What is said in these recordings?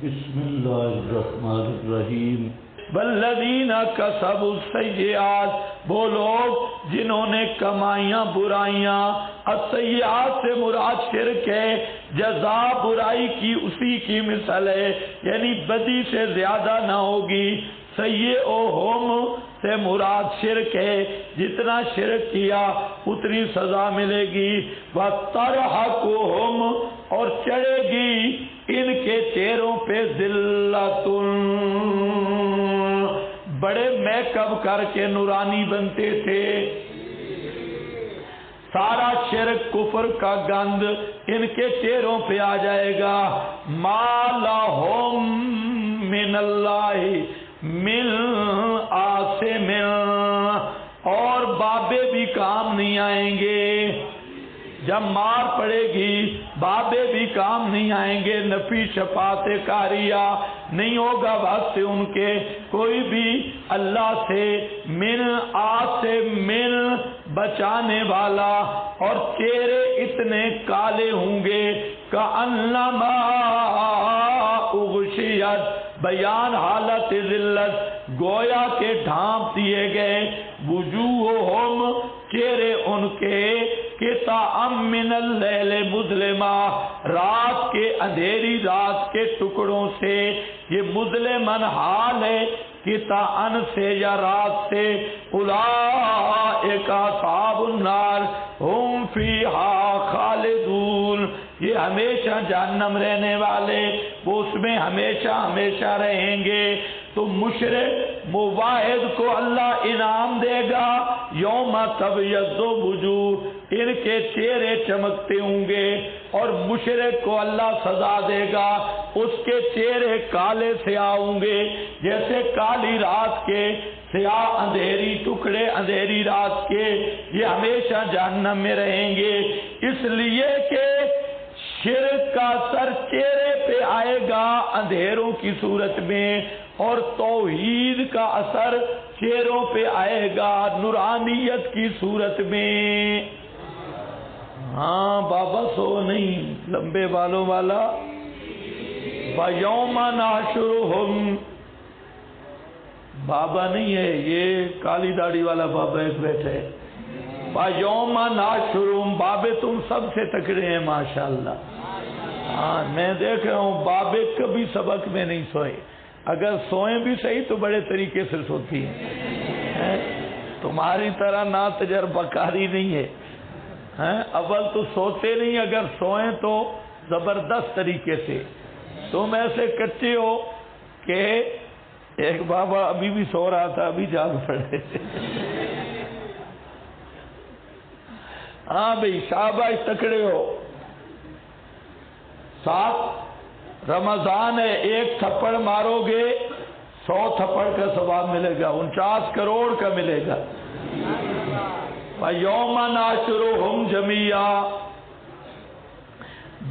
بسم اللہ الرحمن الرحیم والذین کسبوا السیئات، وہ لوگ جنہوں نے کمائیاں برائیاں، السیئات سے مراد شرک ہے، جزا برائی کی اسی کی مثل ہے، یعنی بدی سے زیادہ نہ ہوگی۔ سیئہم سے مراد شرک ہے، جتنا شرک کیا اتنی سزا ملے گی۔ وَتَرْحَقُهُمْ، اور چڑھے گی ان کے چہروں پہ ذلت، بڑے میک اپ کر کے نورانی بنتے تھے، سارا شرک کفر کا گند ان کے چہروں پہ آ جائے گا۔ ما لہم من اللہ من عاصم، اور بابے بھی کام نہیں آئیں گے، جب مار پڑے گی بابے بھی کام نہیں آئیں گے، نفی شفاعت کاریہ نہیں ہوگا واسطے ان کے کوئی بھی اللہ سے، من عاصم من بچانے والا، اور چہرے اتنے کالے ہوں گے کأنما اغشیت، بیان حالت ذلت، گویا کے ڈھانپ دیے گئے، وجوہہم، چہرے ان کے، قطعا من اللیل مظلمہ، رات کے اندھیری رات کے ٹکڑوں سے، یہ مظلمن حال ہے قطعا سے یا رات سے، اولئک اصحاب النار ہم فیہا خالدون، یہ ہمیشہ جہنم رہنے والے، وہ اس میں ہمیشہ ہمیشہ رہیں گے۔ تو مشرک موحد کو اللہ انعام دے گا، یوم تبیض وجوہ، ان کے چہرے چمکتے ہوں گے، اور مشرک کو اللہ سزا دے گا، اس کے چہرے کالے سیاہ ہوں گے، جیسے کالی رات کے سیاہ اندھیری ٹکڑے اندھیری رات کے، یہ ہمیشہ جہنم میں رہیں گے، اس لیے کہ شرک کا اثر چہرے پہ آئے گا اندھیروں کی صورت میں، اور توحید کا اثر چہروں پہ آئے گا نورانیت کی صورت میں۔ ہاں بابا سو نہیں، لمبے بالوں والا، وَيَوْمَ نَحْشُرُهُمْ، بابا نہیں ہے یہ، کالی داڑھی والا بابا ایک بیٹھے، وَيَوْمَ نَحْشُرُهُمْ، بابے تم سب سے تکڑے ہیں ماشاءاللہ۔ ہاں میں دیکھ رہا ہوں بابے کبھی سبق میں نہیں سوئے، اگر سوئیں بھی صحیح تو بڑے طریقے سے سوتی ہیں، تمہاری طرح نا تجربہ کاری نہیں ہے، اول تو سوتے نہیں، اگر سوئیں تو زبردست طریقے سے، تم ایسے کچے ہو کہ ایک بابا ابھی بھی سو رہا تھا ابھی جاگ پڑے۔ ہاں بھئی شاباش تکڑے ہو۔ ساتھ رمضان ہے، ایک تھپڑ مارو گے 100 تھپڑ کا ثواب ملے گا، 49 کروڑ کا ملے گا۔ وَيَوْمَ نَحْشُرُهُمْ جَمِيعًا،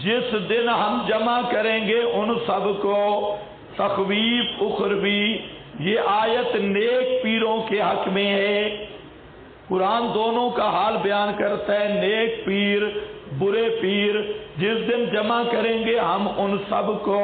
جس دن ہم جمع کریں گے ان سب کو، تخویف اخروی، یہ آیت نیک پیروں کے حق میں ہے، قرآن دونوں کا حال بیان کرتا ہے، نیک پیر برے پیر، جس دن جمع کریں گے ہم ان سب کو،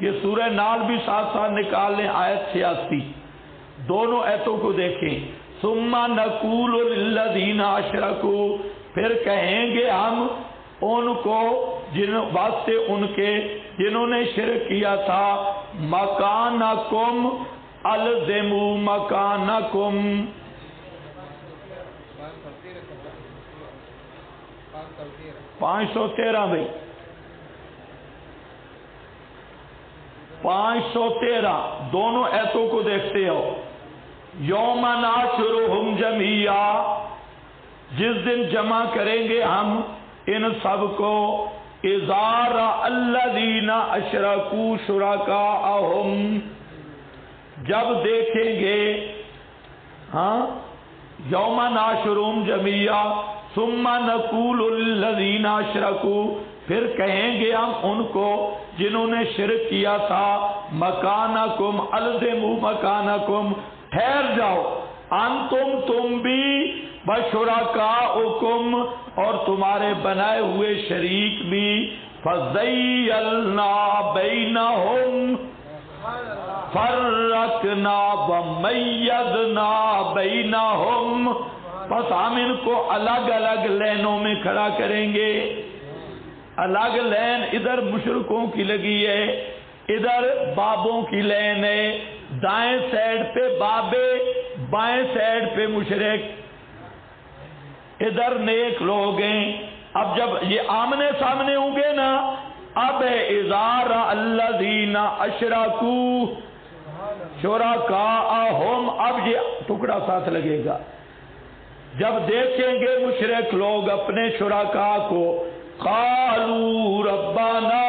یہ سورہ نال بھی ساتھ ساتھ نکال لیں، آیت 86، دونوں آیتوں کو دیکھیں۔ ثم نقول للذین اشرکوا، پھر کہیں گے ہم ان کو جن واسطے ان کے جنہوں نے شرک کیا تھا، مکانکم الزموا مکانکم، 513 بھائی 513 دونوں ایتوں کو دیکھتے ہو۔ یوم نحشرہم جمیعا، جس دن جمع کریں گے ہم ان سب کو، اذا رأى الذین اشرکوا شرکاءہم، جب دیکھیں گے، ہاں یوم نحشرہم جمیعا ثم نقول للذین اشرکوا، پھر کہیں گے ہم ان کو جنہوں نے شرک کیا تھا، مکانکم الزموا مکانکم، ٹھہر جاؤ، انتم تم بھی، بشرکاؤکم، اور تمہارے بنائے ہوئے شریک بھی، فَزَيَّلْنَا بَيْنَهُمْ فَرَّقْنَا وَمَيَّزْنَا بَيْنَهُمْ، بس ہم ان کو الگ الگ لینوں میں کھڑا کریں گے. الگ لین ادھر مشرکوں کی لگی ہے، ادھر بابوں کی لین ہے. دائیں سائڈ پہ بابے، بائیں سائڈ پہ مشرک، ادھر نیک لوگ ہیں. اب جب یہ آمنے سامنے ہوں گے نا، اب اِذَا رَأَى الَّذِينَ أَشْرَكُوا شُرَكَاءَهُمْ، اب یہ ٹکڑا ساتھ لگے گا. جب دیکھیں گے مشرک لوگ اپنے شرکاء کو، قالوا ربنا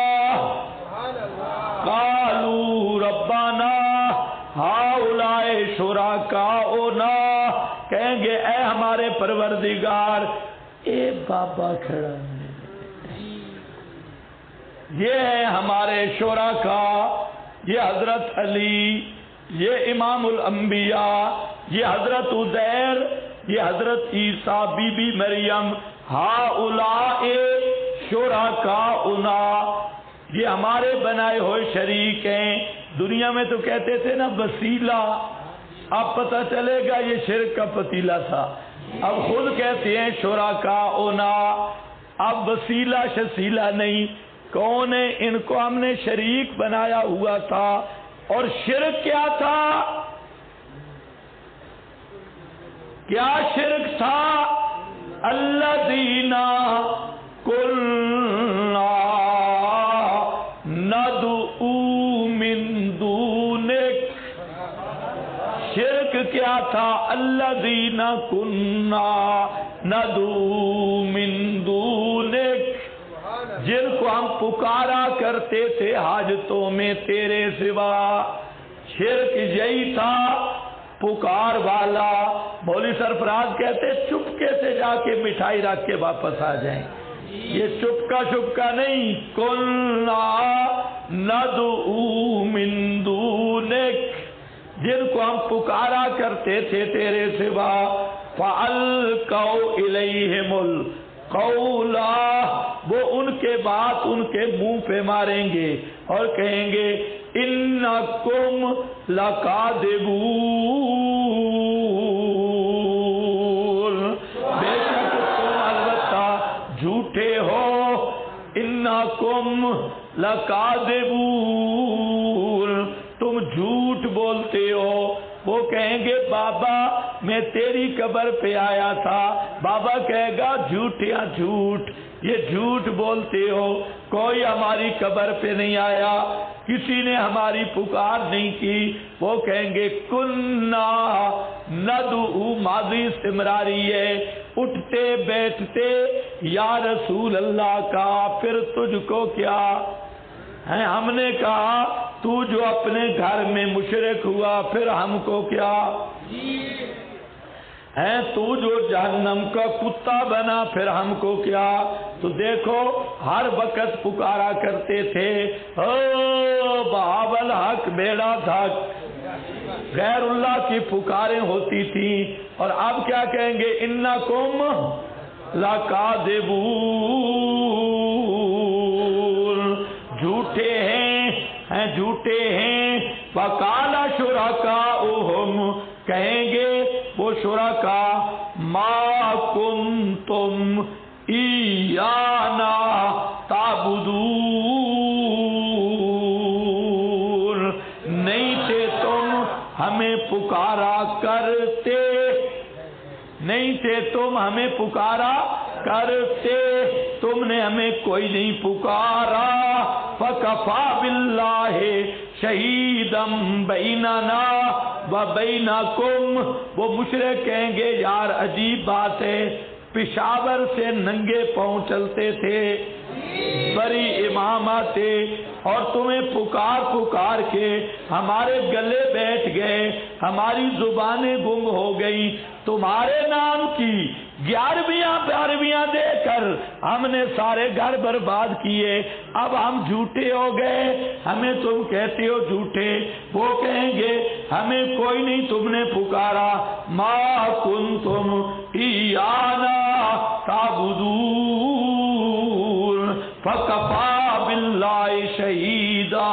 ہؤلاء شرکاؤنا، کہیں گے اے ہمارے پروردگار اے بابا کھڑا ہے، یہ ہے ہمارے شرکاء، یہ حضرت علی، یہ امام الانبیاء، یہ حضرت عزیر، یہ حضرت عیسیٰ، بی بی مریم، ہؤلاء شرکاؤنا، یہ ہمارے بنائے ہوئے شریک ہیں. دنیا میں تو کہتے تھے نا وسیلہ، اب پتہ چلے گا یہ شرک کا پتیلا تھا. اب خود کہتے ہیں شرکاؤنا، اب وسیلہ شسیلہ نہیں. کون ہے؟ ان کو ہم نے شریک بنایا ہوا تھا. اور شرک کیا تھا؟ کیا شرک تھا؟ الذین قلنا ندعو من دونک، شرک کیا تھا؟ الذین قلنا ندعو من دونک، جن کو ہم پکارا کرتے تھے حاجتوں میں تیرے سوا. شرک یہی تھا، پکار والا. مولوی سرفراز کہتے چپکے سے جا کے مٹھائی رکھ کے واپس آ جائیں، یہ چپکا نہیں. قلنا ندعو من دونک، جن کو ہم پکارا کرتے تھے تیرے سوا. فَأَلْقَوْا إِلَيْهِمُ الْقَوْلَ، وہ ان کے بات ان کے منہ پہ ماریں گے اور کہیں گے اِنَّكُمْ لَكَاذِبُونَ، بے شک تم البتہ جھوٹے ہو. اِنَّكُمْ لَكَاذِبُونَ، تم جھوٹ بولتے ہو. وہ کہیں گے بابا میں تیری قبر پہ آیا تھا. بابا کہے گا جھوٹیاں جھوٹ، یہ جھوٹ بولتے ہو، کوئی ہماری قبر پہ نہیں آیا، کسی نے ہماری پکار نہیں کی. وہ کہیں گے کننا ندعو، ماضی استمراری ہے، اٹھتے بیٹھتے یا رسول اللہ کا، پھر تجھ کو کیا ہے؟ ہم نے کہا تو جو اپنے گھر میں مشرک ہوا، پھر ہم کو کیا ہے؟ تو جو جہنم کا کتا بنا، پھر ہم کو کیا؟ تو دیکھو ہر وقت پکارا کرتے تھے او بہاول حق بیڑا دھک، غیر اللہ کی پکاریں ہوتی تھیں. اور اب کیا کہیں گے؟ انکم لکاذبون، جھوٹے ہیں جھوٹے ہیں. وقال شرکاؤہم، کہیں گے وہ شرکا ما کنتم ایانا تعبدون، نہیں تھے تم ہمیں پکارا کرتے، نہیں تھے تم ہمیں پکارا کرتے، تم نے ہمیں کوئی نہیں پکارا. فَكَفَى بِاللَّهِ شَهِيدًا بَيْنَنَا وَبَيْنَكُمْ، وہ مشرک کہیں گے یار عجیب بات ہے، پشاور سے ننگے پاؤں چلتے تھے، بڑی امامت تھے، اور تمہیں پکار پکار کے ہمارے گلے بیٹھ گئے، ہماری زبانیں گنگ ہو گئی، تمہارے نام کی 11ویں 12ویں دے کر ہم نے سارے گھر برباد کیے. اب ہم جھوٹے ہو گئے، ہمیں تم کہتے ہو جھوٹے. وہ کہیں گے ہمیں کوئی نہیں تم نے پکارا. ما کنتم ایانا تعبدون فکفا شہیدا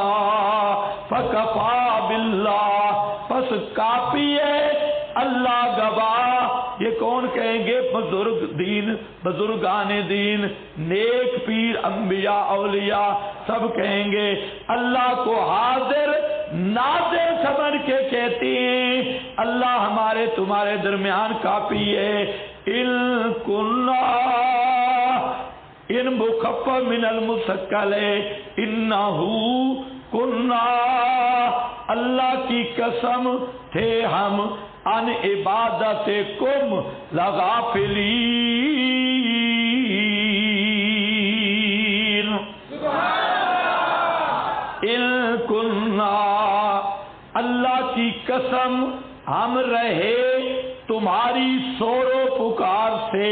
فکفا باللہ، پس کافی ہے اللہ گواہ۔ یہ کون کہیں گے؟ بزرگ دین، بزرگان دین، نیک پیر، انبیاء، اولیاء، سب کہیں گے اللہ کو حاضر ناظر سمجھ کے کہتے ہیں اللہ ہمارے تمہارے درمیان کافی ہے۔ ان کنا، ان مخفف من المثقل ہے، انہو کنا، اللہ کی قسم تھے ہم ان عبادتکم لغافلین۔ ان کنا، اللہ کی قسم ہم رہے تمہاری سور و پکار سے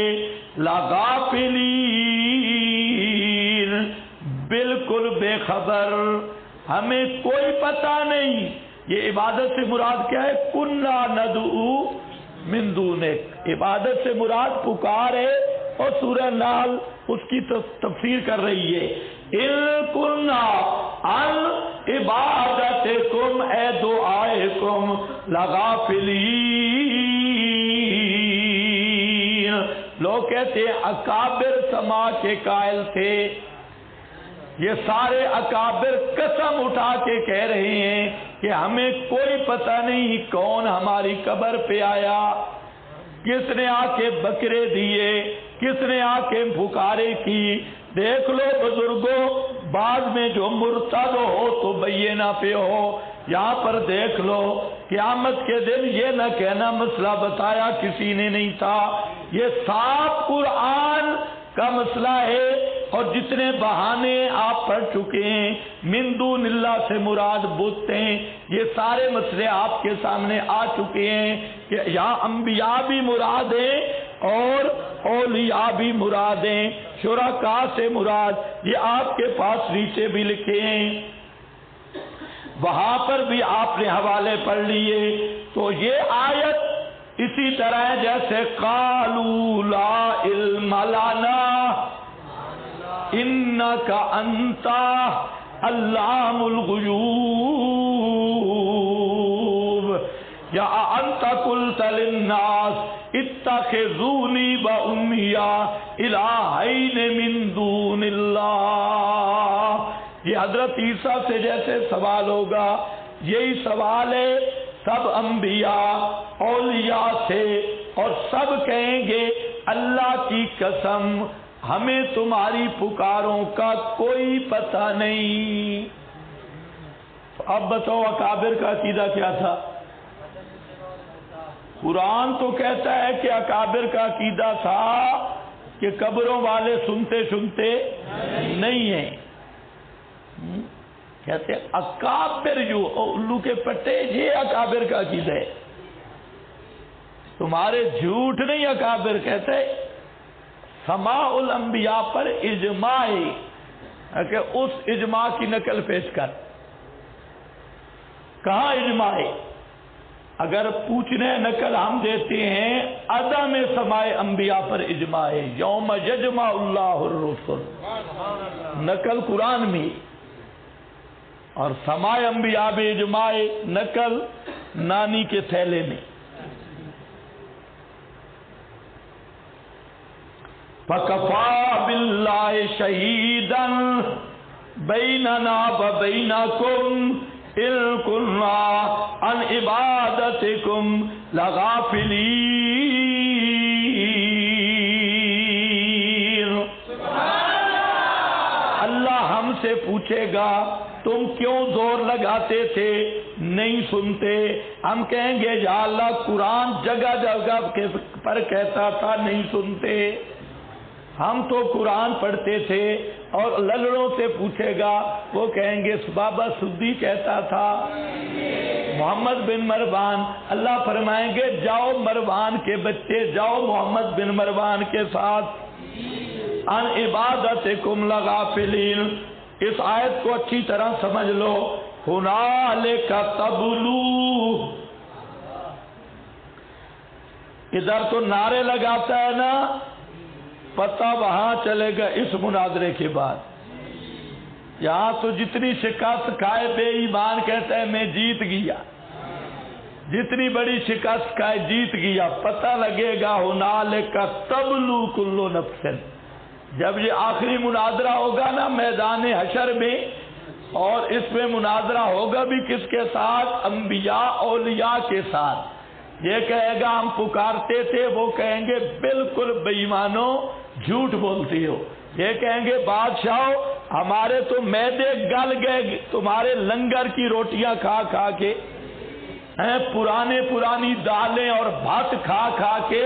لغافلین، بالکل بے خبر، ہمیں کوئی پتہ نہیں۔ یہ عبادت سے مراد کیا ہے؟ کنا ندعو من دونک، عبادت سے مراد پکار ہے، اور سورہ نحل اس کی تفسیر کر رہی ہے۔ ان کنا ان عبادتکم اے دعائکم لغافلین۔ لوگ کہتے ہیں اکابر سما کے قائل تھے، یہ سارے اکابر قسم اٹھا کے کہہ رہے ہیں کہ ہمیں کوئی پتہ نہیں کون ہماری قبر پہ آیا، کس نے آ کے بکرے دیے، کس نے آ کے پکارے کی۔ دیکھ لو بزرگوں، بعد میں جو مرتد ہو تو بینہ پہ ہو، یہاں پر دیکھ لو قیامت کے دن یہ نہ کہنا مسئلہ بتایا کسی نے نہیں تھا، یہ صاف قرآن کا مسئلہ ہے۔ اور جتنے بہانے آپ پڑھ چکے ہیں من دون اللہ سے مراد بت ہیں، یہ سارے مسئلے آپ کے سامنے آ چکے ہیں کہ یہاں انبیاء بھی مراد ہیں اور اولیاء بھی مراد ہیں، شرکاء سے مراد، یہ آپ کے پاس نیچے بھی لکھے ہیں، وہاں پر بھی آپ نے حوالے پڑھ لیے۔ تو یہ آیت اسی طرح ہے جیسے قالوا لا علم لنا انک انت علام الغیوب، یا انت قلت للناس اتخذونی و امی الہین من دون اللہ۔ یہ حضرت عیسیٰ سے جیسے سوال ہوگا، یہی سوال ہے سب انبیاء اولیاء سے، اور سب کہیں گے اللہ کی قسم ہمیں تمہاری پکاروں کا کوئی پتہ نہیں۔ اب بتاؤ اکابر کا عقیدہ کیا تھا؟ قرآن تو کہتا ہے کہ اکابر کا عقیدہ تھا کہ قبروں والے سنتے سنتے نہیں ہیں، کہتے اکابر جو الو کے پٹے، یہ اکابر کا عقیدہ ہے، تمہارے جھوٹ نہیں اکابر کہتے۔ سماع الانبیاء پر اجماع ہے کہ اس اجماع کی نقل پیش کر، کہاں اجماع ہے؟ اگر پوچھنے نقل ہم دیتے ہیں عدم سماع انبیاء پر اجماع ہے، یوم یجمع اللہ الرسل، نقل قرآن میں، اور سماع انبیاء میں اجماع نقل نانی کے تھیلے میں۔ فَكَفَى بِاللَّهِ شَهِيدًا بَيْنَنَا وَبَيْنَكُمْ إِن كُنَّا عَنْ عِبَادَتِكُمْ لَغَافِلِينَ۔ اللہ ہم سے پوچھے گا تم کیوں زور لگاتے تھے نہیں سنتے؟ ہم کہیں گے یا اللہ قرآن جگہ جگہ پر کہتا تھا نہیں سنتے، ہم تو قرآن پڑھتے تھے۔ اور للڑوں سے پوچھے گا، وہ کہیں گے بابا سدی کہتا تھا، محمد بن مروان۔ اللہ فرمائیں گے جاؤ مروان کے بچے، جاؤ محمد بن مروان کے ساتھ، ان عبادتکم لغافلین۔ اس آیت کو اچھی طرح سمجھ لو، ہنالک تبلو، ادھر تو نعرے لگاتا ہے نا، پتہ وہاں چلے گا اس مناظرے کے بعد۔ یہاں تو جتنی شکست کھائے بے ایمان کہتا ہے میں جیت گیا، جتنی بڑی شکست کھائے جیت گیا۔ پتہ لگے گا ہنالک تبلو کل نفس، جب یہ آخری مناظرہ ہوگا نا میدان حشر میں، اور اس میں مناظرہ ہوگا بھی کس کے ساتھ؟ انبیاء اولیاء کے ساتھ۔ یہ کہے گا ہم پکارتے تھے، وہ کہیں گے بالکل بے ایمانو جھوٹ بولتی ہو۔ یہ کہیں گے بادشاہ ہمارے تو معدے گل گئے تمہارے لنگر کی روٹیاں کھا کھا کے، پرانی دالیں اور بھت کھا کھا کے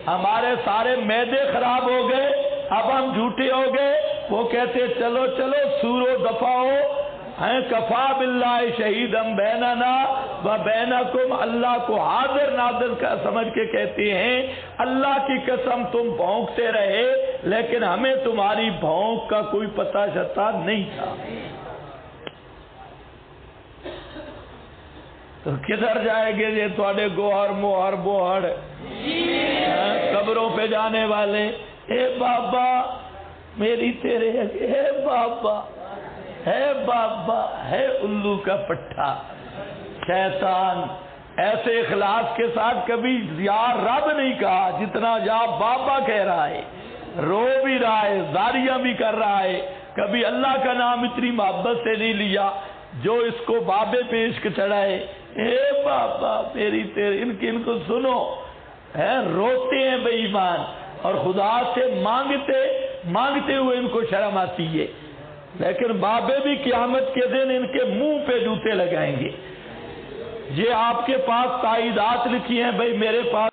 ہمارے سارے معدے خراب ہو گئے، اب ہم جھوٹے ہو گئے۔ وہ کہتے چلو چلو سورو دفاع ہو، کفا باللہ شہیدم بیننا و بینکم، اللہ کو حاضر ناظر کا سمجھ کے کہتے ہیں اللہ کی قسم تم بھونکتے رہے لیکن ہمیں تمہاری بھونک کا کوئی پتہ شتا نہیں تھا۔ تو کدھر جائے گے یہ تھوڑے گوہر موہر بوہڑ قبروں پہ جانے والے؟ اے بابا میری تیرے اے بابا، ہے بابا، ہے الو کا پٹھا شیطان۔ ایسے اخلاص کے ساتھ کبھی یا رب نہیں کہا جتنا یا بابا کہہ رہا ہے، رو بھی رہا ہے، زاریاں بھی کر رہا ہے۔ کبھی اللہ کا نام اتنی محبت سے نہیں لیا جو اس کو بابے پہ عشق چڑھائے۔ اے بابا میری تیرے، ان کو سنو، روتے ہیں بے ایمان اور خدا سے مانگتے ہوئے ان کو شرم آتی ہے، لیکن بابے بھی قیامت کے دن ان کے منہ پہ جوتے لگائیں گے۔ یہ آپ کے پاس تائیدات لکھی ہیں بھائی، میرے پاس